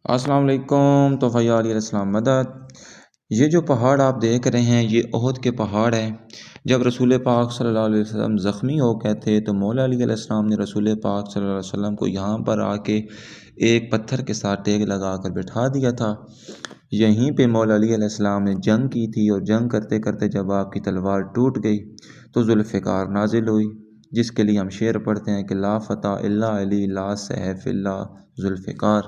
السلام علیکم تو بھائی علیہ السلام مدد۔ یہ جو پہاڑ آپ دیکھ رہے ہیں یہ احد کے پہاڑ ہیں۔ جب رسول پاک صلی اللہ علیہ وسلم زخمی ہو گئے تھے تو مولا علیہ السلام نے رسول پاک صلی اللہ علیہ وسلم کو یہاں پر آ کے ایک پتھر کے ساتھ ٹیک لگا کر بٹھا دیا تھا۔ یہیں پہ مولا علیہ السلام نے جنگ کی تھی، اور جنگ کرتے کرتے جب آپ کی تلوار ٹوٹ گئی تو ذوالفقار نازل ہوئی، جس کے لیے ہم شعر پڑھتے ہیں کہ لا فتح الا علی لا سیف الا ذوالفقار۔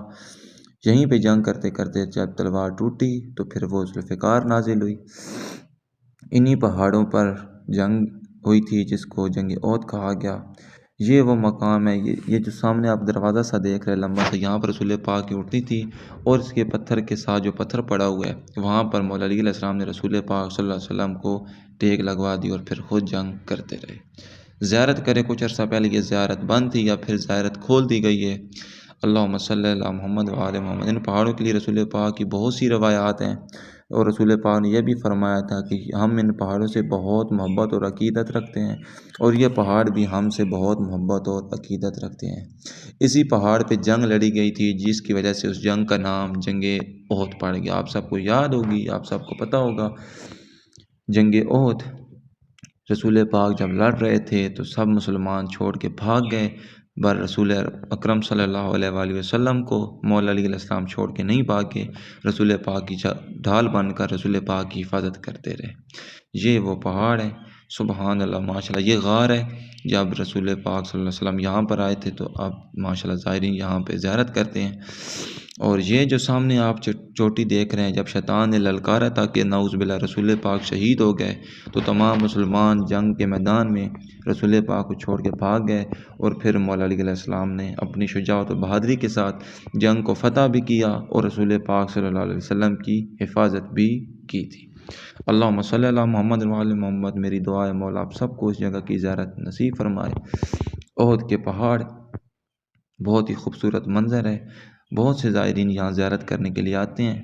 یہیں پہ جنگ کرتے کرتے جب تلوار ٹوٹی تو پھر وہ ذوالفقار نازل ہوئی۔ انہی پہاڑوں پر جنگ ہوئی تھی جس کو جنگ احد کہا گیا۔ یہ وہ مقام ہے، یہ جو سامنے آپ دروازہ سا دیکھ رہے ہیں لمبا سا، یہاں پر رسول پاک کی اٹھتی تھی، اور اس کے پتھر کے ساتھ جو پتھر پڑا ہوا ہے وہاں پر مولا علیہ السلام نے رسول پاک صلی اللہ علیہ وسلم کو ٹیک لگوا دی اور پھر خود جنگ کرتے رہے۔ زیارت کرے کچھ عرصہ پہلے یہ زیارت بند تھی، یا پھر زیارت کھول دی گئی ہے۔ اللہم صلی اللہ محمد وآل محمد۔ ان پہاڑوں کے لیے رسول پاک کی بہت سی روایات ہیں، اور رسول پاک نے یہ بھی فرمایا تھا کہ ہم ان پہاڑوں سے بہت محبت اور عقیدت رکھتے ہیں، اور یہ پہاڑ بھی ہم سے بہت محبت اور عقیدت رکھتے ہیں۔ اسی پہاڑ پہ جنگ لڑی گئی تھی، جس کی وجہ سے اس جنگ کا نام جنگ احد پڑ گیا۔ آپ سب کو یاد ہوگی، آپ سب کو پتہ ہوگا جنگ احد۔ رسول پاک جب لڑ رہے تھے تو سب مسلمان چھوڑ کے بھاگ گئے، بر رسول اکرم صلی اللہ علیہ وآلہ وسلم کو مولا علیہ السلام چھوڑ کے نہیں بھاگے، رسول پاک کی ڈھال بن کر رسول پاک کی حفاظت کرتے رہے۔ یہ وہ پہاڑ ہے، سبحان اللہ، ماشاءاللہ۔ یہ غار ہے، جب رسول پاک صلی اللہ علیہ وسلم یہاں پر آئے تھے تو اب ماشاءاللہ زائرین یہاں پہ زیارت کرتے ہیں۔ اور یہ جو سامنے آپ چوٹی دیکھ رہے ہیں، جب شیطان نے للکارا تھا کہ نعوذ باللہ رسول پاک شہید ہو گئے، تو تمام مسلمان جنگ کے میدان میں رسول پاک کو چھوڑ کے بھاگ گئے، اور پھر مولا علیہ السلام نے اپنی شجاعت و بہادری کے ساتھ جنگ کو فتح بھی کیا، اور رسول پاک صلی اللہ علیہ وسلم کی حفاظت بھی کی تھی۔ اللہم صلی اللہ محمد وعلی محمد۔ میری دعا ہے مولا آپ سب کو اس جگہ کی زیارت نصیب فرمائے۔ احد کے پہاڑ بہت ہی خوبصورت منظر ہے، بہت سے زائرین یہاں زیارت کرنے کے لیے آتے ہیں۔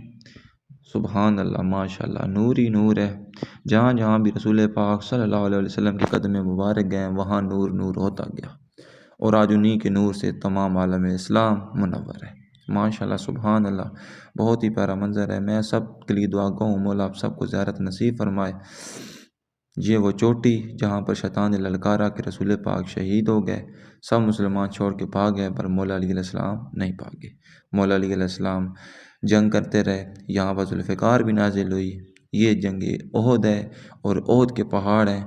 سبحان اللہ، ماشاءاللہ، نور ہی نور ہے۔ جہاں جہاں بھی رسول پاک صلی اللہ علیہ وسلم کے قدم مبارک گئے وہاں نور نور ہوتا گیا، اور آج انہی کے نور سے تمام عالم اسلام منور ہے۔ ماشاءاللہ، سبحان اللہ، بہت ہی پیارا منظر ہے۔ میں سب کے لیے دعا گو ہوں مولا آپ سب کو زیارت نصیب فرمائے۔ یہ وہ چوٹی جہاں پر شیطان نے للکارا کہ رسول پاک شہید ہو گئے، سب مسلمان چھوڑ کے بھاگ گئے، پر مولا علیہ السلام نہیں بھاگے۔ مولا علیہ السلام جنگ کرتے رہے، یہاں پر ذوالفقار بھی نازل ہوئی۔ یہ جنگ احد ہے، اور احد کے پہاڑ ہیں۔